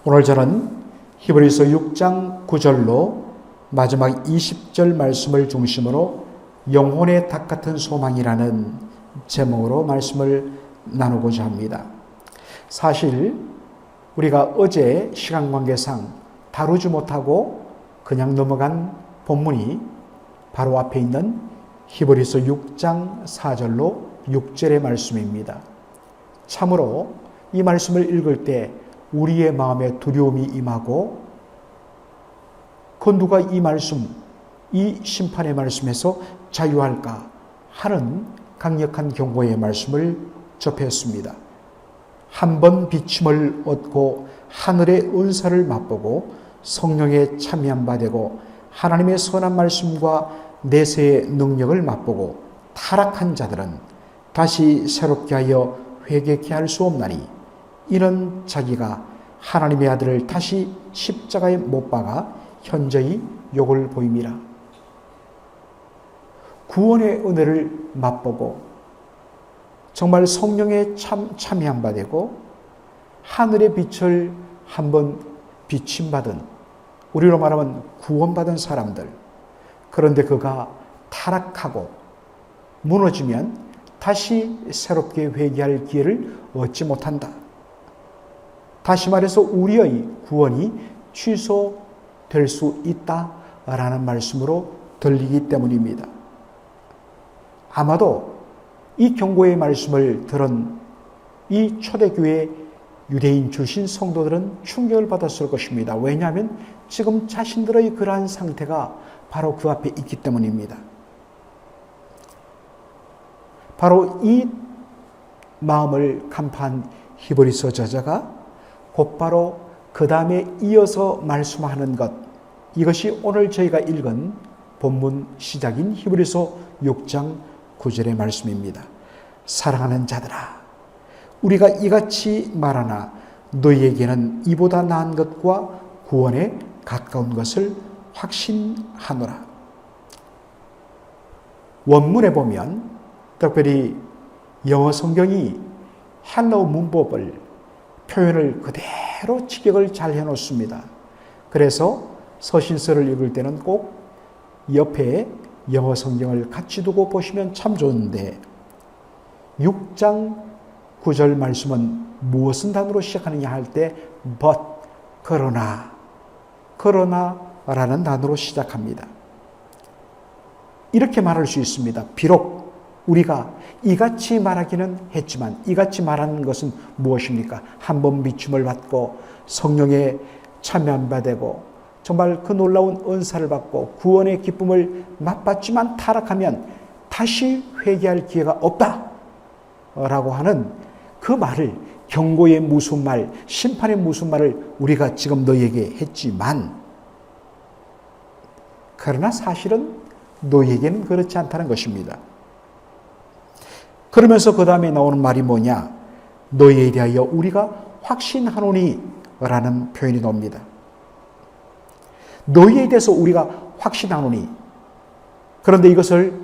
오늘 저는 히브리서 6장 9절로 마지막 20절 말씀을 중심으로 영혼의 닭 같은 소망이라는 제목으로 말씀을 나누고자 합니다. 사실 우리가 어제 시간 관계상 다루지 못하고 그냥 넘어간 본문이 바로 앞에 있는 히브리서 6장 4절로 6절의 말씀입니다. 참으로 이 말씀을 읽을 때 우리의 마음에 두려움이 임하고 누가 이 말씀, 이 심판의 말씀에서 자유할까 하는 강력한 경고의 말씀을 접했습니다. 한 번 비침을 얻고 하늘의 은사를 맛보고 성령에 참여한 바 되고 하나님의 선한 말씀과 내세의 능력을 맛보고 타락한 자들은 다시 새롭게 하여 회개케 할 수 없나니 이는 자기가 하나님의 아들을 다시 십자가에 못 박아 현저히 욕을 보임이라. 구원의 은혜를 맛보고 정말 성령에 참여한 바 되고 하늘의 빛을 한번 비침받은, 우리로 말하면 구원받은 사람들, 그런데 그가 타락하고 무너지면 다시 새롭게 회개할 기회를 얻지 못한다. 다시 말해서 우리의 구원이 취소될 수 있다라는 말씀으로 들리기 때문입니다. 아마도 이 경고의 말씀을 들은 이 초대교회 유대인 출신 성도들은 충격을 받았을 것입니다. 왜냐하면 지금 자신들의 그러한 상태가 바로 그 앞에 있기 때문입니다. 바로 이 마음을 간파한 히브리서 저자가 곧바로 그 다음에 이어서 말씀하는 것, 이것이 오늘 저희가 읽은 본문 시작인 히브리서 6장 9절의 말씀입니다. 사랑하는 자들아, 우리가 이같이 말하나 너희에게는 이보다 나은 것과 구원에 가까운 것을 확신하노라. 원문에 보면 특별히 영어 성경이 헬라어 문법을 표현을 그대로 직역을 잘 해놓습니다. 그래서 서신서를 읽을 때는 꼭 옆에 영어 성경을 같이 두고 보시면 참 좋은데 6장 9절 말씀은 무엇은 단어로 시작하느냐 할 때 but, 그러나라는 단어로 시작합니다. 이렇게 말할 수 있습니다. 비록 우리가 이같이 말하기는 했지만 이같이 말하는 것은 무엇입니까? 한 번 비춤을 받고 성령에 참여한 바 되고 정말 그 놀라운 은사를 받고 구원의 기쁨을 맛봤지만 타락하면 다시 회개할 기회가 없다라고 하는 그 말을, 경고의 무슨 말, 심판의 무슨 말을 우리가 지금 너희에게 했지만 그러나 사실은 너희에게는 그렇지 않다는 것입니다. 그러면서 그 다음에 나오는 말이 뭐냐? 너희에 대하여 우리가 확신하노니 라는 표현이 나옵니다. 너희에 대해서 우리가 확신하노니. 그런데 이것을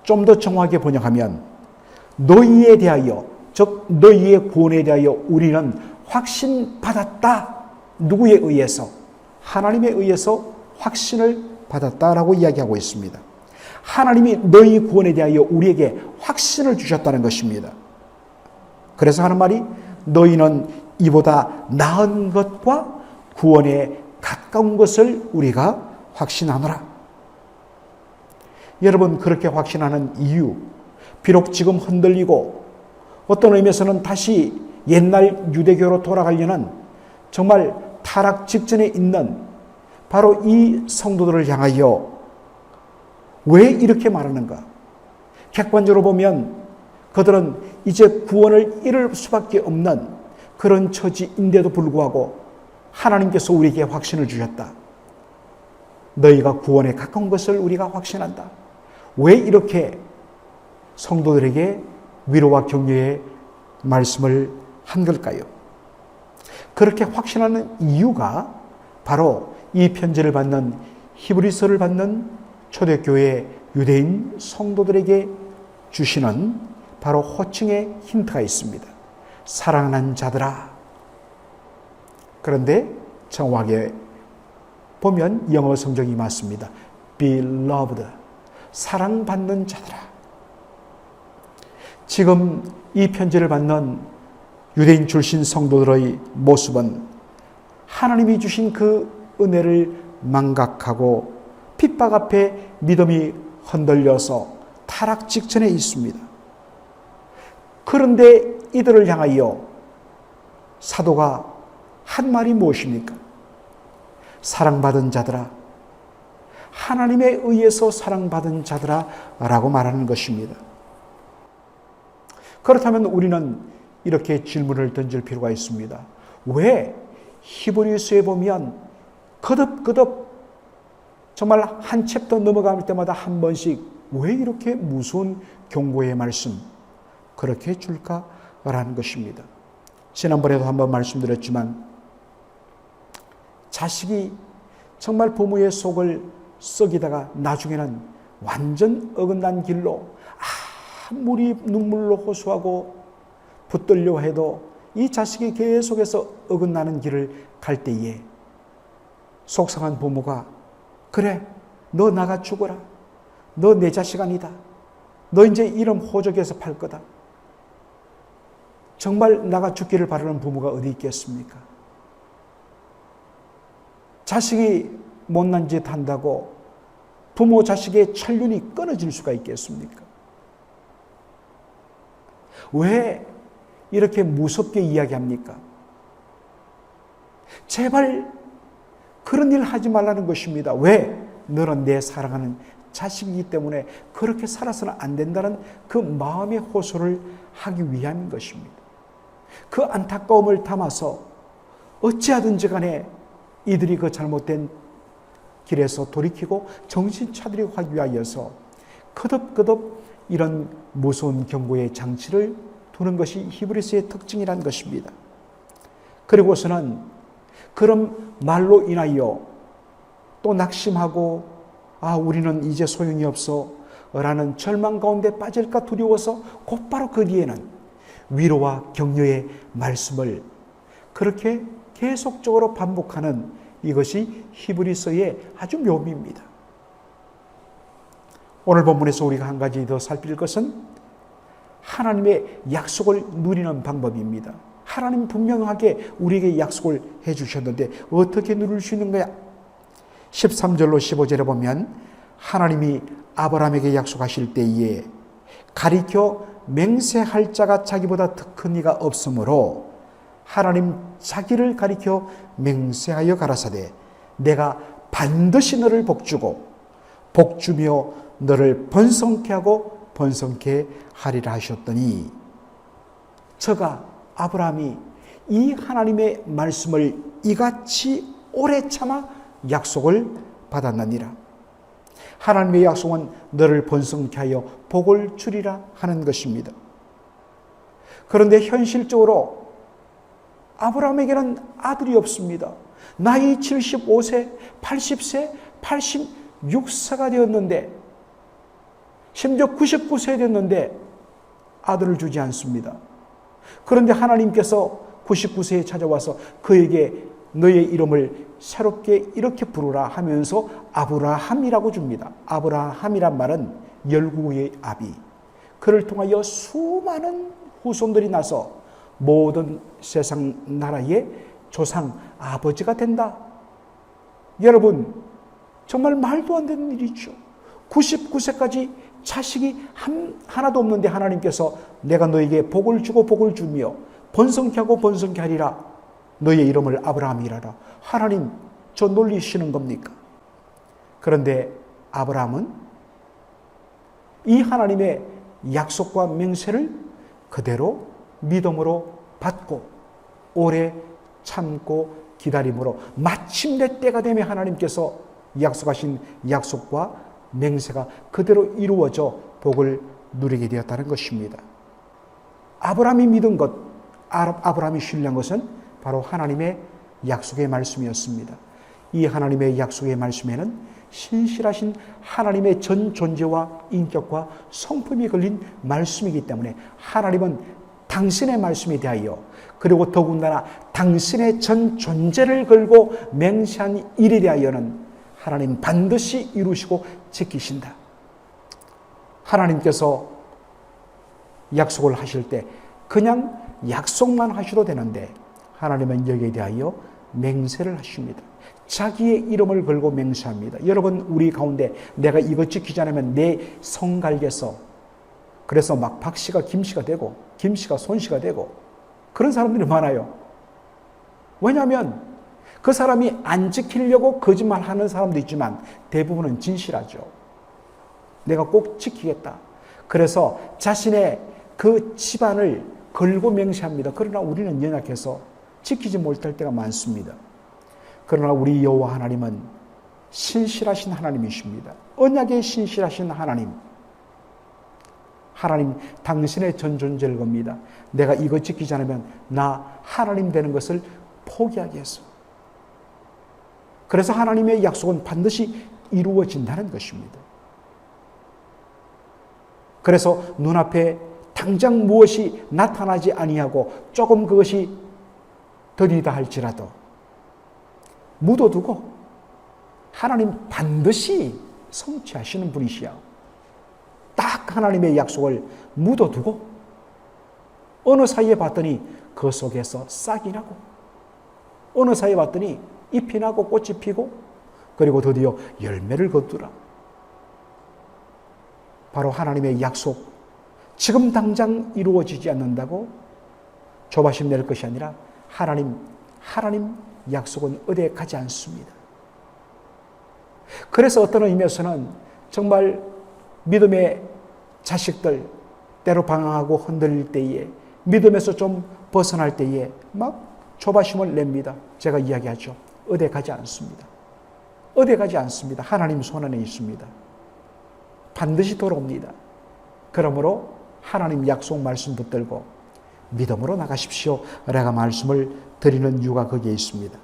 좀 더 정확하게 번역하면 너희에 대하여, 즉 너희의 구원에 대하여 우리는 확신받았다. 누구에 의해서? 하나님에 의해서 확신을 받았다라고 이야기하고 있습니다. 하나님이 너희 구원에 대하여 우리에게 확신을 주셨다는 것입니다. 그래서 하는 말이 너희는 이보다 나은 것과 구원에 가까운 것을 우리가 확신하노라. 여러분, 그렇게 확신하는 이유, 비록 지금 흔들리고 어떤 의미에서는 다시 옛날 유대교로 돌아가려는 정말 타락 직전에 있는 바로 이 성도들을 향하여 왜 이렇게 말하는가? 객관적으로 보면 그들은 이제 구원을 잃을 수밖에 없는 그런 처지인데도 불구하고 하나님께서 우리에게 확신을 주셨다. 너희가 구원에 가까운 것을 우리가 확신한다. 왜 이렇게 성도들에게 위로와 격려의 말씀을 한 걸까요? 그렇게 확신하는 이유가 바로 이 편지를 받는 히브리서를 받는 초대교회 유대인 성도들에게 주시는 바로 호칭의 힌트가 있습니다. 사랑하는 자들아. 그런데 정확하게 보면 영어 성경이 맞습니다. Beloved, 사랑받는 자들아. 지금 이 편지를 받는 유대인 출신 성도들의 모습은 하나님이 주신 그 은혜를 망각하고 핍박 앞에 믿음이 흔들려서 타락 직전에 있습니다. 그런데 이들을 향하여 사도가 한 말이 무엇입니까? 사랑받은 자들아, 하나님에 의해서 사랑받은 자들아 라고 말하는 것입니다. 그렇다면 우리는 이렇게 질문을 던질 필요가 있습니다. 왜 히브리서에 보면 거듭거듭 정말 한 챕터 넘어갈 때마다 한 번씩 왜 이렇게 무서운 경고의 말씀 그렇게 줄까라는 것입니다. 지난번에도 한번 말씀드렸지만 자식이 정말 부모의 속을 썩이다가 나중에는 완전 어긋난 길로 아무리 눈물로 호소하고 붙들려 해도 이 자식이 계속해서 어긋나는 길을 갈 때에 속상한 부모가 그래, 너 나가 죽어라. 너 내 자식 아니다. 너 이제 이름 호적에서 팔 거다. 정말 나가 죽기를 바라는 부모가 어디 있겠습니까? 자식이 못난 짓 한다고 부모 자식의 천륜이 끊어질 수가 있겠습니까? 왜 이렇게 무섭게 이야기합니까? 제발 그런 일 하지 말라는 것입니다. 왜? 너는 내 사랑하는 자식이기 때문에 그렇게 살아서는 안 된다는 그 마음의 호소를 하기 위함인 것입니다. 그 안타까움을 담아서 어찌하든지 간에 이들이 그 잘못된 길에서 돌이키고 정신 차리고 하기 위하여서 거듭거듭 이런 무서운 경고의 장치를 두는 것이 히브리서의 특징이라는 것입니다. 그리고서는 그런 말로 인하여 또 낙심하고 우리는 이제 소용이 없어 라는 절망 가운데 빠질까 두려워서 곧바로 그 뒤에는 위로와 격려의 말씀을 그렇게 계속적으로 반복하는 이것이 히브리서의 아주 묘미입니다. 오늘 본문에서 우리가 한 가지 더 살필 것은 하나님의 약속을 누리는 방법입니다. 하나님 분명하게 우리에게 약속을 해주셨는데 어떻게 누릴 수 있는 거야? 13절로 15절에 보면 하나님이 아브라함에게 약속하실 때에 가리켜 맹세할 자가 자기보다 더 큰 이가 없으므로 하나님 자기를 가리켜 맹세하여 가라사대 내가 반드시 너를 복주고 복주며 너를 번성케 하고 번성케 하리라 하셨더니 저가 아브라함이 이 하나님의 말씀을 이같이 오래 참아 약속을 받았느니라. 하나님의 약속은 너를 번성케 하여 복을 주리라 하는 것입니다. 그런데 현실적으로 아브라함에게는 아들이 없습니다. 나이 75세, 80세, 86세가 되었는데 심지어 99세 됐는데 아들을 주지 않습니다. 그런데 하나님께서 99세에 찾아와서 그에게 너의 이름을 새롭게 이렇게 부르라 하면서 아브라함이라고 줍니다. 아브라함이란 말은 열국의 아비. 그를 통하여 수많은 후손들이 나서 모든 세상 나라의 조상 아버지가 된다. 여러분 정말 말도 안 되는 일이죠. 99세까지 자식이 하나도 없는데 하나님께서 내가 너에게 복을 주고 복을 주며 번성케 하고 번성케 하리라. 너의 이름을 아브라함이라라. 하나님 저 놀리시는 겁니까? 그런데 아브라함은 이 하나님의 약속과 맹세를 그대로 믿음으로 받고 오래 참고 기다림으로 마침내 때가 되면 하나님께서 약속하신 약속과 맹세가 그대로 이루어져 복을 누리게 되었다는 것입니다. 아브라함이 믿은 것, 아브라함이 신뢰한 것은 바로 하나님의 약속의 말씀이었습니다. 이 하나님의 약속의 말씀에는 신실하신 하나님의 전 존재와 인격과 성품이 걸린 말씀이기 때문에 하나님은 당신의 말씀에 대하여 그리고 더군다나 당신의 전 존재를 걸고 맹세한 일에 대하여는 하나님 반드시 이루시고 지키신다. 하나님께서 약속을 하실 때 그냥 약속만 하셔도 되는데 하나님은 여기에 대하여 맹세를 하십니다. 자기의 이름을 걸고 맹세합니다. 여러분, 우리 가운데 내가 이거 지키지 않으면 내 성갈개서, 그래서 막 박씨가 김씨가 되고 김씨가 손씨가 되고 그런 사람들이 많아요. 왜냐하면 그 사람이 안 지키려고 거짓말하는 사람도 있지만 대부분은 진실하죠. 내가 꼭 지키겠다. 그래서 자신의 그 집안을 걸고 맹세합니다. 그러나 우리는 연약해서 지키지 못할 때가 많습니다. 그러나 우리 여호와 하나님은 신실하신 하나님이십니다. 언약에 신실하신 하나님. 하나님 당신의 전 존재를 겁니다. 내가 이거 지키지 않으면 나 하나님 되는 것을 포기하게 해서. 그래서 하나님의 약속은 반드시 이루어진다는 것입니다. 그래서 눈앞에 당장 무엇이 나타나지 아니하고 조금 그것이 더디다 할지라도 묻어두고 하나님 반드시 성취하시는 분이시야. 딱 하나님의 약속을 묻어두고 어느 사이에 봤더니 그 속에서 싹이 나고 어느 사이에 봤더니 잎이 나고 꽃이 피고 그리고 드디어 열매를 거두라. 바로 하나님의 약속, 지금 당장 이루어지지 않는다고 조바심 낼 것이 아니라 하나님 약속은 어디에 가지 않습니다. 그래서 어떤 의미에서는 정말 믿음의 자식들 때로 방황하고 흔들릴 때에 믿음에서 좀 벗어날 때에 막 조바심을 냅니다. 제가 이야기하죠. 어디에 가지 않습니다. 어디에 가지 않습니다. 하나님 손 안에 있습니다. 반드시 돌아옵니다. 그러므로 하나님 약속 말씀 붙들고 믿음으로 나가십시오. 라가 말씀을 드리는 이유가 거기에 있습니다.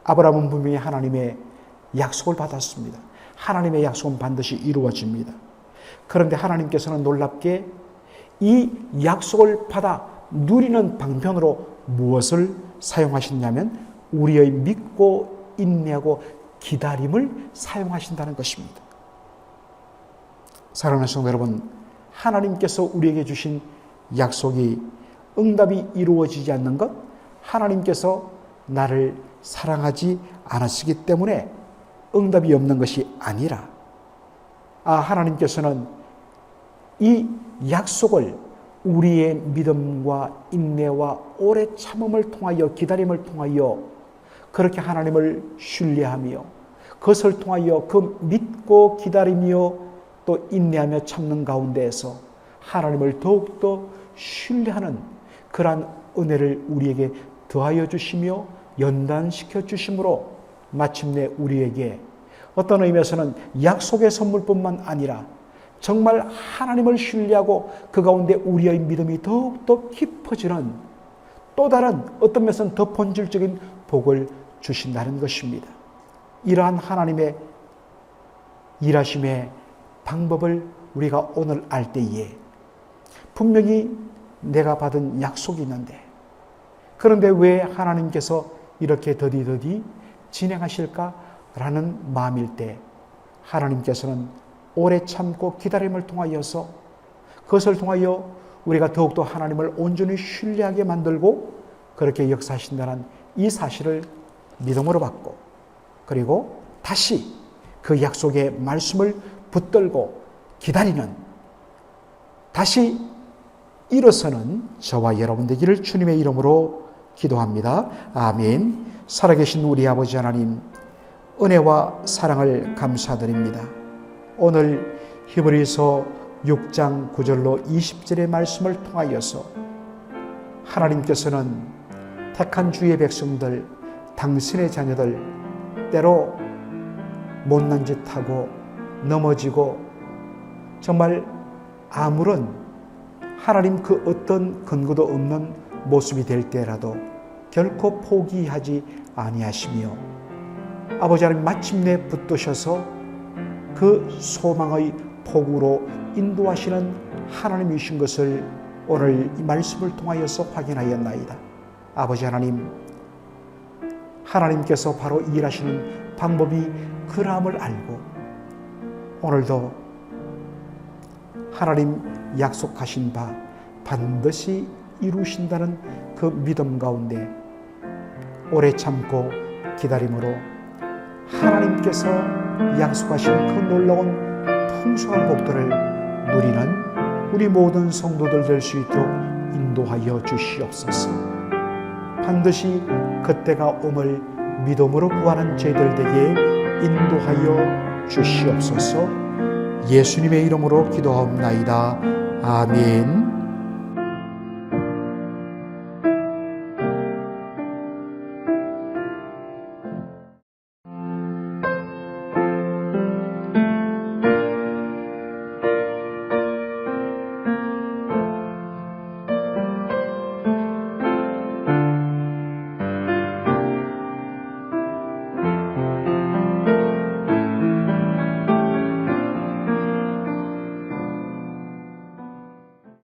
아브라함은 분명히 하나님의 약속을 받았습니다. 하나님의 약속은 반드시 이루어집니다. 그런데 하나님께서는 놀랍게 이 약속을 받아 누리는 방편으로 무엇을 사용하셨냐면 우리의 믿고 인내하고 기다림을 사용하신다는 것입니다. 사랑하는 성도 여러분, 하나님께서 우리에게 주신 약속이 응답이 이루어지지 않는 것, 하나님께서 나를 사랑하지 않으시기 때문에 응답이 없는 것이 아니라 하나님께서는 이 약속을 우리의 믿음과 인내와 오래 참음을 통하여 기다림을 통하여 그렇게 하나님을 신뢰하며 그것을 통하여 그 믿고 기다리며 또 인내하며 참는 가운데에서 하나님을 더욱더 신뢰하는 그러한 은혜를 우리에게 더하여 주시며 연단시켜 주심으로 마침내 우리에게 어떤 의미에서는 약속의 선물뿐만 아니라 정말 하나님을 신뢰하고 그 가운데 우리의 믿음이 더욱더 깊어지는 또 다른 어떤 면에서는 더 본질적인 복을 주신다는 것입니다. 이러한 하나님의 일하심의 방법을 우리가 오늘 알 때에 분명히 내가 받은 약속이 있는데 그런데 왜 하나님께서 이렇게 더디더디 진행하실까라는 마음일 때 하나님께서는 오래 참고 기다림을 통하여서 그것을 통하여 우리가 더욱더 하나님을 온전히 신뢰하게 만들고 그렇게 역사하신다는 이 사실을 믿음으로 받고 그리고 다시 그 약속의 말씀을 붙들고 기다리는 다시 일어서는 저와 여러분 되기를 주님의 이름으로 기도합니다. 아멘. 살아계신 우리 아버지 하나님, 은혜와 사랑을 감사드립니다. 오늘 히브리서 6장 9절로 20절의 말씀을 통하여서 하나님께서는 택한 주의 백성들, 당신의 자녀들 때로 못난 짓하고 넘어지고 정말 아무런 하나님 그 어떤 근거도 없는 모습이 될 때라도 결코 포기하지 아니하시며 아버지 하나님 마침내 붙드셔서 그 소망의 폭우로 인도하시는 하나님이신 것을 오늘 이 말씀을 통하여서 확인하였나이다. 아버지 하나님, 하나님께서 바로 일하시는 방법이 그람을 알고 오늘도 하나님 약속하신 바 반드시 이루신다는 그 믿음 가운데 오래 참고 기다림으로 하나님께서 약속하신 그 놀라운 풍성한 복들을 누리는 우리 모든 성도들 될 수 있도록 인도하여 주시옵소서. 반드시 그때가 옴을 믿음으로 구하는 저희들 되게 인도하여 주시옵소서. 예수님의 이름으로 기도하옵나이다. 아멘.